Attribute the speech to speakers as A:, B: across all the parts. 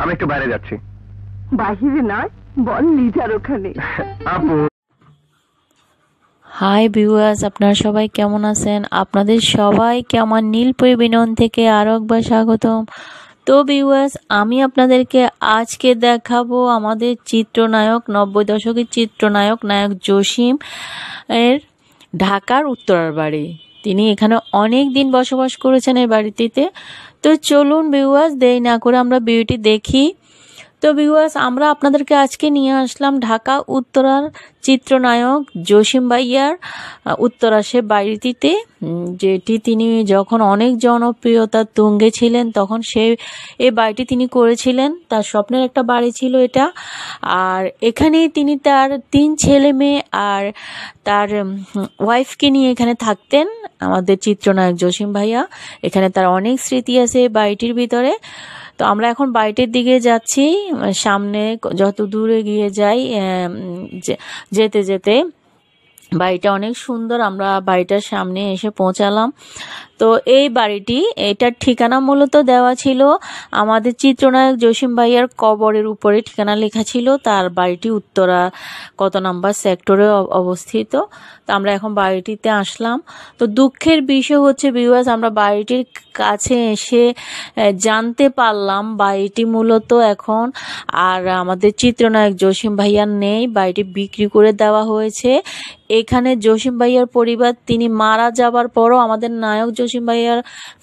A: আমি একটু বাইরে যাচ্ছি।
B: বাহিরে নয়, বল লিজার ওখানে।
A: আপু
C: হাই ভিউয়ার্স, আপনারা সবাই কেমন আছেন? আপনাদের সবাইকে আমার নীলপরি বিনোদন থেকে আরো একবার স্বাগতম। তো ভিউয়ার্স, আমি আপনাদেরকে আজকে দেখাবো আমাদের চিত্রনায়ক, 90 দশকের চিত্রনায়ক নায়ক জসিম এর ঢাকার উত্তরার বাড়ি। তিনি এখানে অনেক দিন বসবাস করেছেন এই বাড়িটিতে। তো চলুন ভিউয়ার্স, দেরি না করে আমরা ভিডিওটি দেখি। তো ভিউয়ার্স, আমরা আপনাদেরকে আজকে নিয়ে আসলাম ঢাকা উত্তরার চিত্রনায়ক জসিম ভাইয়ার উত্তরা সে বাড়িটিতে, যেটি তিনি যখন অনেক জনপ্রিয়তার তুঙ্গে ছিলেন তখন এই বাড়িটি তিনি করেছিলেন। তার স্বপ্নের একটা বাড়ি ছিল এটা। আর এখানেই তিনি তার 3 ছেলে মেয়ে আর তার ওয়াইফকে নিয়ে এখানে থাকতেন আমাদের চিত্রনায়ক জসিম ভাইয়া। এখানে তার অনেক স্মৃতি আছে এই বাড়িটির ভিতরে। তো আমরা এখন বাড়িটির দিকে যাচ্ছি। সামনে যত দূরে গিয়ে যাই, যেতে যেতে বাড়িটা অনেক সুন্দর। আমরা বাড়িটার সামনে এসে পৌঁছালাম। তো এই বাড়িটি, এটার ঠিকানা মূলত দেওয়া ছিল আমাদের চিত্রনায়ক জসিম ভাইয়ার কবরের উপরে ঠিকানা লেখা ছিল। তার বাড়িটি উত্তরা কত নাম্বার সেক্টরে অবস্থিত। তো আমরা এখন বাড়িটিতে আসলাম। তো দুঃখের বিষয় হচ্ছে ভিউয়ার্স, আমরা বাড়িটির কাছে এসে জানতে পারলাম বাড়িটি মূলত এখন আর আমাদের চিত্রনায়ক জসিম ভাইয়ার নেই। বাড়িটি বিক্রি করে দেওয়া হয়েছে। এখানে জসিম ভাইয়ার পরিবার, তিনি মারা যাবার পরও আমাদের নায়ক জসিম ভাইয়ার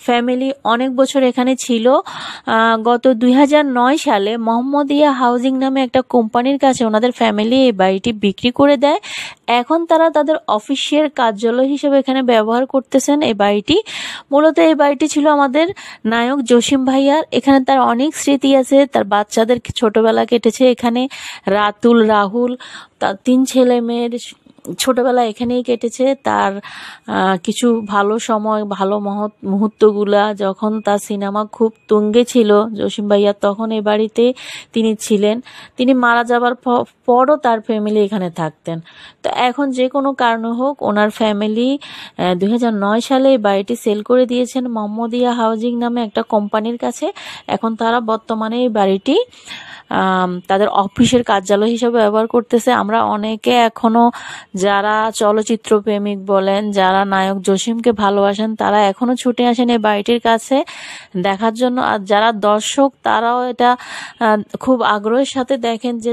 C: ফ্যামিলি অনেক বছর এখানে ছিল। গত 2009 সালে মোহাম্মদিয়া হাউজিং নামে একটা কোম্পানির কাছে ওনাদের ফ্যামিলি এই বাড়িটি বিক্রি করে দেয়। এখন তারা তাদের অফিসের কার্যালয় হিসেবে এখানে ব্যবহার করতেছেন এই বাড়িটি। মূলত এই বাড়িটি ছিল আমাদের নায়ক জসিম ভাইয়ার। এখানে তার অনেক স্মৃতি আছে। তার বাচ্চাদের ছোটবেলা কেটেছে এখানে। রাতুল, রাহুল, তার 3 ছেলে মেয়ের ছোটবেলা এখানেই কেটেছে। তার কিছু ভালো সময়, ভালো মুহূর্তগুলা, যখন তার সিনেমা খুব তুঙ্গে ছিল জসিম ভাইয়া, তখন এই বাড়িতে তিনি ছিলেন। তিনি মারা যাবার পরও তার ফ্যামিলি এখানে থাকতেন। তো এখন যে কোনো কারণে হোক, ওনার ফ্যামিলি 2009 সালে এই বাড়িটি সেল করে দিয়েছেন মোহাম্মদিয়া হাউজিং নামে একটা কোম্পানির কাছে। এখন তারা বর্তমানে এই বাড়িটি তাদের অফিসের কার্যালয় হিসেবে ব্যবহার করতেছে। আমরা অনেকে এখনো, যারা চলচ্চিত্র প্রেমিক বলেন, যারা নায়ক জসিমকে ভালোবাসেন, তারা এখনো ছুটে আসেন এই বাড়িটির কাছে দেখার জন্য। আর যারা দর্শক, তারাও এটা খুব আগ্রহের সাথে দেখেন যে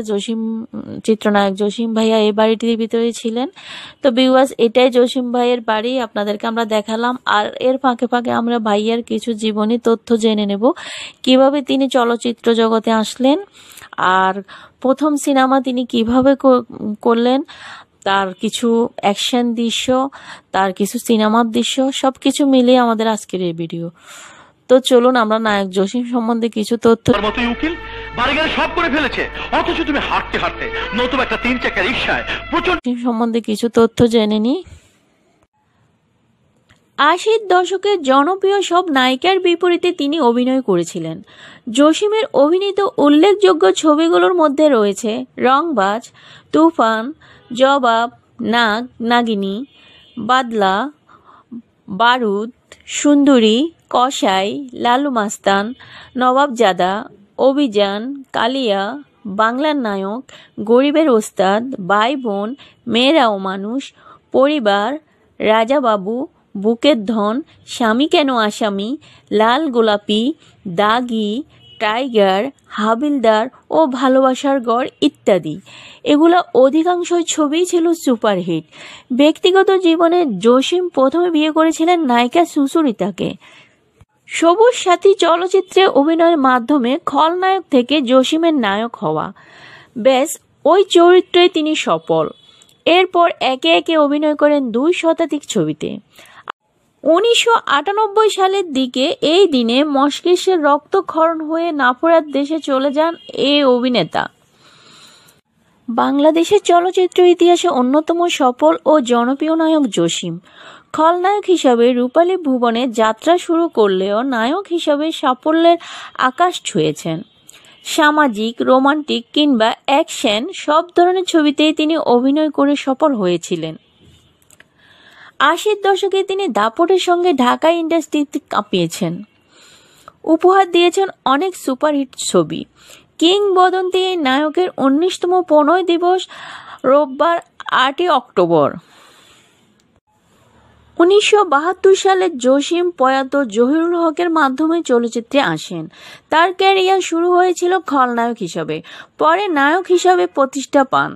C: চিত্রনায়ক জসিম ভাইয়া এই বাড়িটির ভিতরে ছিলেন। তো ভিউয়ার্স, এটাই জসিম ভাইয়ের বাড়ি, আপনাদেরকে আমরা দেখালাম। আর এর ফাঁকে ফাঁকে আমরা ভাইয়ার কিছু জীবনী তথ্য জেনে নেব, কিভাবে তিনি চলচ্চিত্র জগতে আসলেন আর প্রথম সিনেমা তিনি কিভাবে করলেন, তার কিছু অ্যাকশন দৃশ্য, তার কিছু সিনেমার দৃশ্য, সবকিছু মিলিয়ে আমাদের আজকের এই ভিডিও। তো চলুন আমরা নায়ক জসিম সম্বন্ধে কিছু তথ্য
A: সব করে ফেলেছে, অথচ তুমি হাঁটতে হাঁটতে নতুন একটা 3 চাকা রিকশায়
C: সম্বন্ধে কিছু তথ্য জেনে নিই। 80 দশকের জনপ্রিয় সব নায়িকার বিপরীতে তিনি অভিনয় করেছিলেন। জসিমের অভিনীত উল্লেখযোগ্য ছবিগুলোর মধ্যে রয়েছে রংবাজ, তুফান, জবাব, নাগ, নাগিনী, বাদলা, বারুদ, সুন্দরী, কসাই, লালু মাস্তান, নবাবজাদা, অভিযান, কালিয়া, বাংলার নায়ক, গরিবের ওস্তাদ, ভাই বোন, মেয়েরাও মানুষ, পরিবার, রাজাবাবু, বুকের ধন, স্বামী কেন আসামি, লাল গোলাপি, দাগি, টাইগার, হাবিলদার ও ভালোবাসার গড় ইত্যাদি। এগুলো অধিকাংশ ছবি ছিল সুপারহিট। ব্যক্তিগত জীবনে জসিম প্রথমে বিয়ে করেছিলেন নায়িকা সুচরিতাকে। সবুজ সাথী চলচ্চিত্রে অভিনয়ের মাধ্যমে খলনায়ক থেকে জসিমের নায়ক হওয়া, বেশ ওই চরিত্রে তিনি সফল। এরপর একে একে অভিনয় করেন 2 শতাধিক ছবিতে। 1998 সালের দিকে এই দিনে মস্তিষ্কের রক্তক্ষরণ হয়ে নাফরাত দেশে চলে যান এই অভিনেতা। বাংলাদেশের চলচ্চিত্র ইতিহাসে অন্যতম সফল ও জনপ্রিয় নায়ক জসিম। খলনায়ক হিসাবে রূপালী ভুবনে যাত্রা শুরু করলেও নায়ক হিসাবে সাফল্যের আকাশ ছুঁয়েছেন। সামাজিক, রোমান্টিক কিংবা অ্যাকশন সব ধরনের ছবিতেই তিনি অভিনয় করে সফল হয়েছিলেন। 80 দশকে তিনি দাপটের সঙ্গে ঢাকা ইন্ডাস্ট্রিতে কাঁপিয়েছেন। উপহার দিয়েছেন অনেক সুপারহিট ছবি। কিংবদন্তি এই নায়কের 19তম প্রণয় দিবস রোববার 8 অক্টোবর। 1972 সালে জসিম প্রয়াত জহিরুল হকের মাধ্যমে চলচ্চিত্রে আসেন। তার ক্যারিয়ার শুরু হয়েছিল খলনায়ক হিসাবে, পরে নায়ক হিসাবে প্রতিষ্ঠা পান।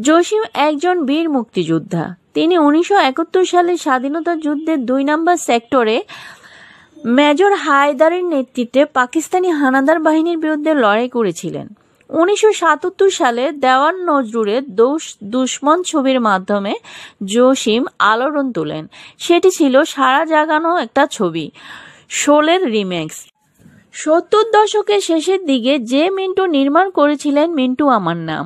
C: জসিম একজন বীর মুক্তিযোদ্ধা। তিনি 1971 সালে স্বাধীনতা যুদ্ধের 2 নম্বর সেক্টরে মেজর হায়দারের নেতৃত্বে পাকিস্তানি হানাদার বাহিনীর বিরুদ্ধে লড়াই করেছিলেন। 1977 সালে দেওয়ান নজরুলের দুশ্মন ছবির মাধ্যমে জসিম আলোড়ন তোলেন। সেটি ছিল সারা জাগানো একটা ছবি, শোলের রিমেক্স। 70 দশকের শেষের দিকে যে মিন্টু নির্মাণ করেছিলেন মিন্টু আমার নাম,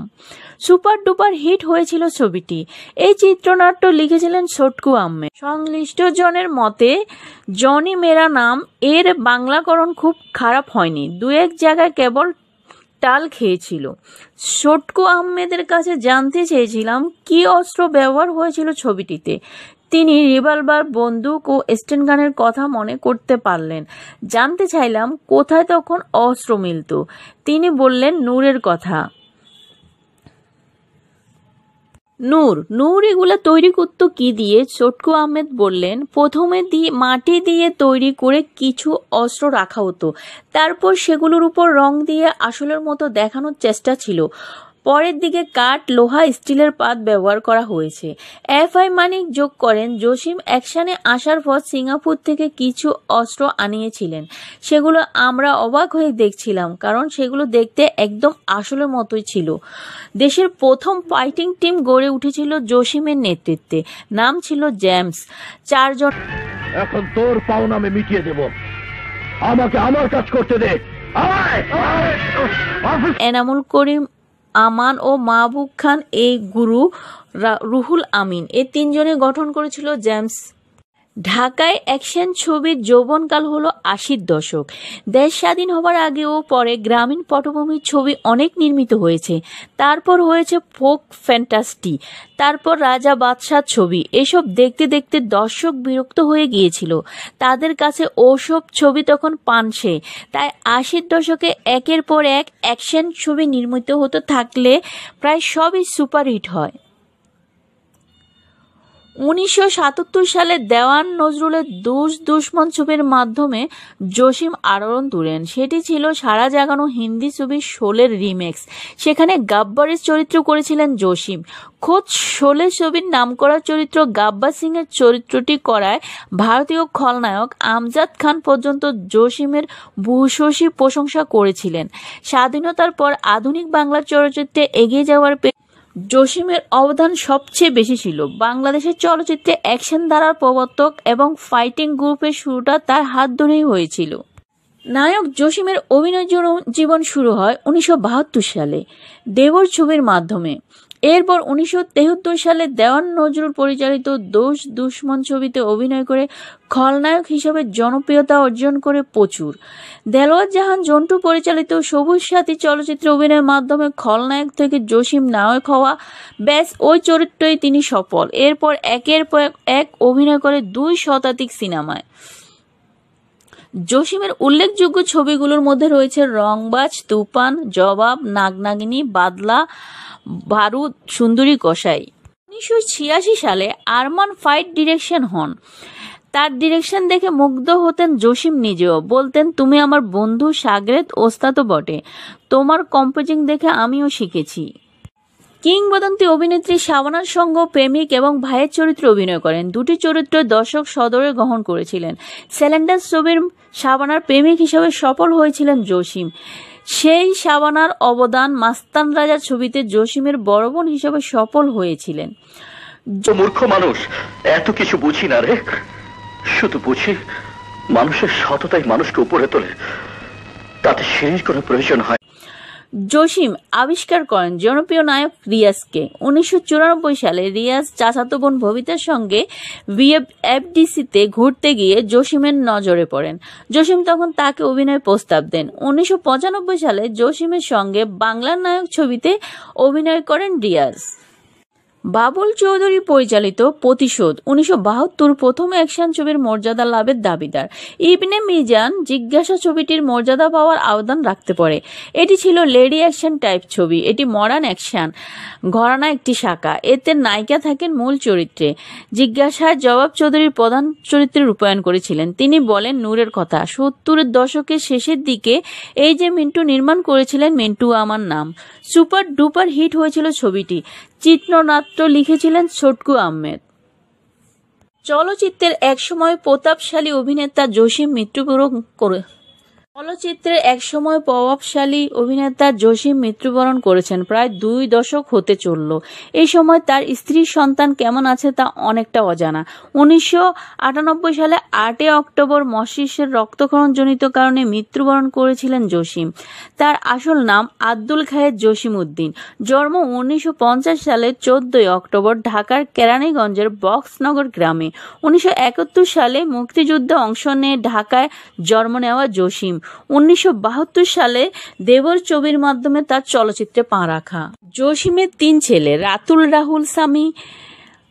C: সুপার ডুপার হিট হয়েছিল ছবিটি। এই চিত্রনাট্য লিখেছিলেন ছোটকু আহমেদ। সংশ্লিষ্ট জনের মতে জনি মেরা নাম এর বাংলাকরণ খুব খারাপ হয়নি, 2-1 জায়গায় কেবল টাল খেয়েছিল। ছোটকু আহমেদের কাছে জানতে চেয়েছিলাম কি অস্ত্র ব্যবহার হয়েছিল ছবিটিতে। তিনি রিভলভার, বন্দুক ও স্টেন গানের কথা মনে করতে পারলেন। জানতে চাইলাম কোথায় তখন অস্ত্র মিলত। তিনি বললেন নূরের কথা। নূর এগুলা তৈরি করতো কি দিয়ে? ছোটকু আহমেদ বললেন প্রথমে মাটি দিয়ে তৈরি করে কিছু অস্ত্র রাখা হতো, তারপর সেগুলোর উপর রং দিয়ে আসলের মতো দেখানোর চেষ্টা ছিল। পরের দিকে কাঠ, লোহা, স্টিলের পাত ব্যবহার করা হয়েছে। এফআই মানিক যোগ করেন, জসিম অ্যাকশনে আসার পর সিঙ্গাপুর থেকে কিছু অস্ত্র আনিয়েছিলেন। সেগুলো আমরা অবাক হয়ে দেখছিলাম, কারণ সেগুলো দেখতে একদম আসলের মতোই ছিল। দেশের প্রথম ফাইটিং টিম গড়ে উঠেছিল জসিমের নেতৃত্বে। নাম ছিল জেমস। 4 জন।
A: এখন তোর পাওনা আমি মিটিয়ে দেব, আমাকে আমার কাজ করতে দে।
C: এনামুল করিম, আমান ও মাহবুব খান, এই গুরু রুহুল আমিন, এই 3 জনে গঠন করেছিল জেমস। ঢাকায় অ্যাকশন ছবির যৌবনকাল হলো 80-র দশক। দেশ স্বাধীন হবার আগে ও পরে গ্রামীণ পটভূমির ছবি অনেক নির্মিত হয়েছে। তারপর হয়েছে ফোক ফ্যান্টাসি, তারপর রাজা বাদশাহ ছবি। এসব দেখতে দেখতে দর্শক বিরক্ত হয়ে গিয়েছিল। তাদের কাছে ওসব ছবি তখন পানসে। তাই 80-র দশকে একের পর এক অ্যাকশন ছবি নির্মিত হতে থাকলে প্রায় সবই সুপারহিট হয়। 1977 সালে দেওয়ান নজরুলের দুশ্মন ছবির মাধ্যমে জসিম আলোড়ন তোলেন। সেটি ছিল সারা জাগানো হিন্দি ছবি শোলের রিমেক্স। সেখানে গাব্বারের চরিত্র করেছিলেন জসিম। খোদ শোলে ছবির নামকরা চরিত্র গাব্বার সিং এর চরিত্রটি করায় ভারতীয় খলনায়ক আমজাদ খান পর্যন্ত জসিমের ভূয়সী প্রশংসা করেছিলেন। স্বাধীনতার পর আধুনিক বাংলা চলচ্চিত্রে এগিয়ে যাওয়ার জসিমের অবদান সবচেয়ে বেশি ছিল। বাংলাদেশের চলচ্চিত্রে অ্যাকশন ধারার প্রবর্তক এবং ফাইটিং গ্রুপের শুরুটা তার হাত ধরেই হয়েছিল। নায়ক জসিমের অভিনয় জীবন শুরু হয় 1972 সালে দেবর ছবির মাধ্যমে। এরপর 1973 সালে দেওয়ান নজরুল পরিচালিত দুশ্মন ছবিতে অভিনয় করে খলনায়ক হিসেবে জনপ্রিয়তা অর্জন করে প্রচুর। দেলোয়ার জাহান জন্টু পরিচালিত সবুজ সাথী চলচ্চিত্রে অভিনয়ের মাধ্যমে খলনায়ক থেকে জসিম নায়ক হওয়া, ব্যাস ওই চরিত্রই তিনি সফল। এরপর একের পর এক অভিনয় করে 2 শতাধিক সিনেমায়। জসিমের উল্লেখযোগ্য ছবিগুলোর মধ্যে রয়েছে রংবাজ, তুফান, জবাব, নাগনাগিনী, বাদলা, বারুদ, সুন্দরী কসাই। 1986 সালে আরমান ফাইট ডিরেকশন হন। তার ডিরেকশন দেখে মুগ্ধ হতেন জসিম নিজেও। বলতেন, তুমি আমার বন্ধু, সাগরেদ, ওস্তাদও বটে। তোমার কম্পোজিং দেখে আমিও শিখেছি। কিংবদন্তি অভিনেত্রী শাবানার সঙ্গে প্রেমিক এবং ভাইয়ের চরিত্রে অভিনয় করেন। 2টি চরিত্র দর্শক সদরে গ্রহণ করেছিলেন। স্যালেন্ডার ছবির শাবানার প্রেমিক হিসেবে সফল হয়েছিলেন জসিম। সেই শাবানার অবদান মাস্তান রাজা ছবিতে জসিমের বড় বোন হিসেবে সফল হয়েছিলেন।
A: মূর্খ মানুষ, এত কিছু বুঝি না রে। শুধু বুঝি মানুষের সততাই মানুষকে উপরে তোলে, তাতে সিঁড়ির কোনো প্রয়োজন হয়।
C: জসিম আবিষ্কার করেন জনপ্রিয় নায়ক রিয়াজকে। 1994 সালে রিয়াজ চাচাতো বোন ববিতার সঙ্গে VFDC-তে ঘুরতে গিয়ে জসিমের নজরে পড়েন। জসিম তখন তাকে অভিনয় প্রস্তাব দেন। 1995 সালে জসিমের সঙ্গে বাংলার নায়ক ছবিতে অভিনয় করেন রিয়াজ। বাবুল চৌধুরী পরিচালিত প্রতিশোধ 1972 প্রথম অ্যাকশন ছবির মর্যাদা লাভের দাবিদার। ইবনে মিজান জিজ্ঞাসা ছবিটির মর্যাদা পাওয়ার আবেদন রাখতে পারে। এটি ছিল লেডি অ্যাকশন টাইপ ছবি। এটি মডার্ন অ্যাকশন ঘরানা একটি শাখা। এতে নায়িকা থাকেন মূল চরিত্রে। জিজ্ঞাসার জবাব চৌধুরী প্রধান চরিত্রে রূপায়ণ করেছিলেন। তিনি বলেন নূরের কথা। 70-এর দশকের শেষের দিকে এই যে মিন্টু নির্মাণ করেছিলেন মিন্টু আমার নাম, সুপার ডুপার হিট হয়েছিল ছবিটি। চিত্রনাট্য লিখেছিলেন ছটকু আহমেদ। চলচ্চিত্রের একসময় প্রতাপশালী অভিনেতা জসিম মৃত্যুবরণ করেছেন। প্রায় 2 দশক হতে চলল। এই সময় তার স্ত্রী সন্তান কেমন আছে তা অনেকটা অজানা। 1998 সালে 8 অক্টোবর মস্তিষ্কের রক্তক্ষরণজনিত কারণে মৃত্যুবরণ করেছিলেন জসিম। তার আসল নাম আব্দুল খায়ের জসিম উদ্দিন। জন্ম 1950 সালের 14 অক্টোবর ঢাকার কেরানীগঞ্জের বক্সনগর গ্রামে। 1971 সালে মুক্তিযুদ্ধে অংশ নিয়ে ঢাকায় জন্ম নেওয়া জসিম 1972 সালে দেবর ছবির মাধ্যমে তার চলচ্চিত্রে পা রাখা। জসিমের 3 ছেলে, রাতুল, রাহুল, সামি,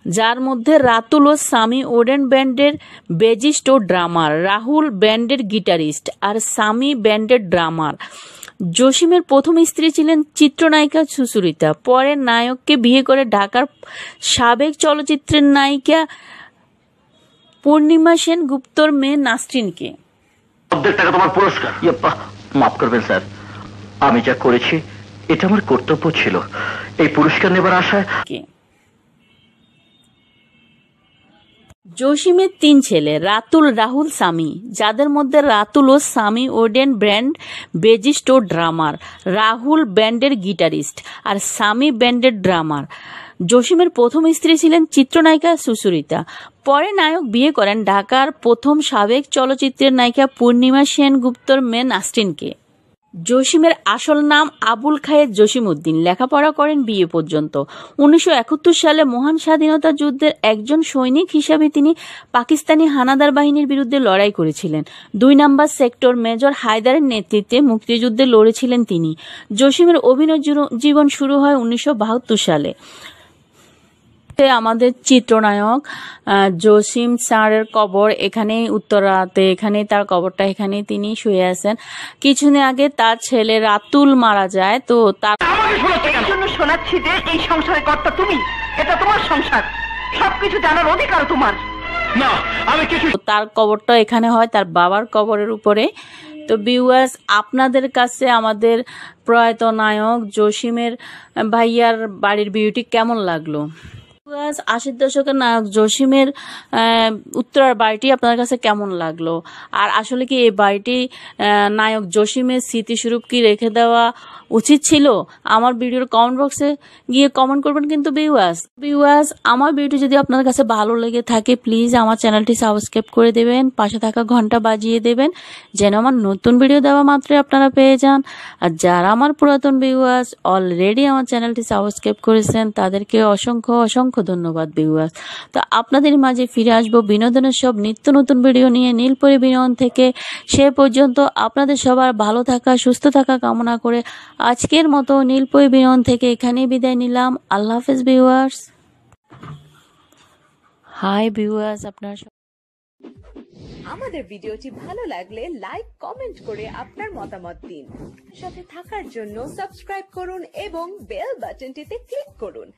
C: যার মধ্যে রাতুল ও সামি ওডেন ব্যান্ডের বেজিস্ট ও ড্রামার, রাহুল ব্যান্ডের গিটারিস্ট আর সামি ব্যান্ডের ড্রামার। জসিমের প্রথম স্ত্রী ছিলেন চিত্রনায়িকা সুচরিতা। পরে নায়ককে বিয়ে করে ঢাকার সাবেক চলচ্চিত্রের নায়িকা পূর্ণিমা সেন গুপ্তর মেয়ে নাসরিনকে।
A: টাকা তোমার পুরস্কার। মাফ করবেন স্যার, আমি যা করেছি এটা আমার কর্তব্য ছিল। এই পুরস্কার নেবার আশায়।
C: জসিমের 3 ছেলে, রাতুল, রাহুল, সামি, যাদের মধ্যে রাতুল ও সামি ওডেন ব্যান্ড বেজিস্ট ও ড্রামার, রাহুল ব্যান্ডের গিটারিস্ট আর সামি ব্যান্ডের ড্রামার। জসিমের প্রথম স্ত্রী ছিলেন চিত্রনায়িকা সুচরিতা। পরে নায়ক বিয়ে করেন ঢাকার প্রথম সাবেক চলচ্চিত্রের নায়িকা পূর্ণিমা সেন গুপ্তর মেয়ে নাসরিনকে। জসিমের আসল নাম আবুল খায়ের জসিম উদ্দিন। লেখাপড়া করেন বিএ পর্যন্ত। 1971 সালে মহান স্বাধীনতা যুদ্ধের একজন সৈনিক হিসাবে তিনি পাকিস্তানি হানাদার বাহিনীর বিরুদ্ধে লড়াই করেছিলেন। 2 নম্বর সেক্টর মেজর হায়দারের নেতৃত্বে মুক্তিযুদ্ধে লড়েছিলেন তিনি। জসিমের অভিনয় জীবন শুরু হয় 1972 সালে। আমাদের চিত্রনায়ক জসিম স্যারের কবর এখানেই উত্তরাতে, এখানেই তার কবরটা, এখানেই তিনি শুয়ে আছেন। কিছুদিন আগে তার ছেলে রাতুল মারা যায়। তো তার
B: জন্য শোনাচ্ছি যে এই সংসারের কর্তা তুমি, এটা তোমার সংসার, সবকিছু জানার অধিকার তোমার।
A: না, আমি কিছু।
C: তার কবরটা এখানে হয়, তার বাবার কবরের উপরে। তো ভিউয়ার্স, আপনাদের কাছে আমাদের প্রয়াত নায়ক জসিমের ভাইয়ার বাড়ির বিউটি কেমন লাগলো? 80 দশকের নায়ক জসিমের উত্তরার বাড়িটি আপনার কাছে কেমন লাগলো? আর আসলে কি এই বাড়িটি নায়ক জসিমের স্মৃতিস্বরূপ কি রেখে দেওয়া উচিত ছিল? আমার ভিডিওর কমেন্ট বক্সে গিয়ে কমেন্ট করবেন। কিন্তু ভিউয়ার্স, আমার ভিডিও যদি আপনার কাছে ভালো লেগে থাকে প্লিজ আমার চ্যানেলটি সাবস্ক্রাইব করে দেবেন, পাশে থাকা ঘন্টা বাজিয়ে দেবেন যেন আমার নতুন ভিডিও দেওয়া মাত্রই আপনারা পেয়ে যান। আর যারা আমার পুরাতন ভিউয়ার্স অলরেডি আমার চ্যানেলটি সাবস্ক্রাইব করেছেন তাদেরকে অসংখ্য ধন্যবাদ ভিউয়ার্স। তো আপনাদের মাঝে ফিরে আসবো বিনোদনের সব নিত্য নতুন ভিডিও নিয়ে নীলপরি বিনোদন থেকে। সে পর্যন্ত আপনাদের সবার ভালো থাকা, সুস্থ থাকা কামনা করে আজকের মতো নীলপরি বিনোদন থেকে এখানেই বিদায় নিলাম। আল্লাহ হাফেজ ভিউয়ার্স। হাই ভিউয়ার্স, আপনার
D: আমাদের ভিডিওটি ভালো লাগলে লাইক, কমেন্ট করে আপনার মতামত দিন। সাথে থাকার জন্য সাবস্ক্রাইব করুন এবং বেল বাটনটিতে ক্লিক করুন।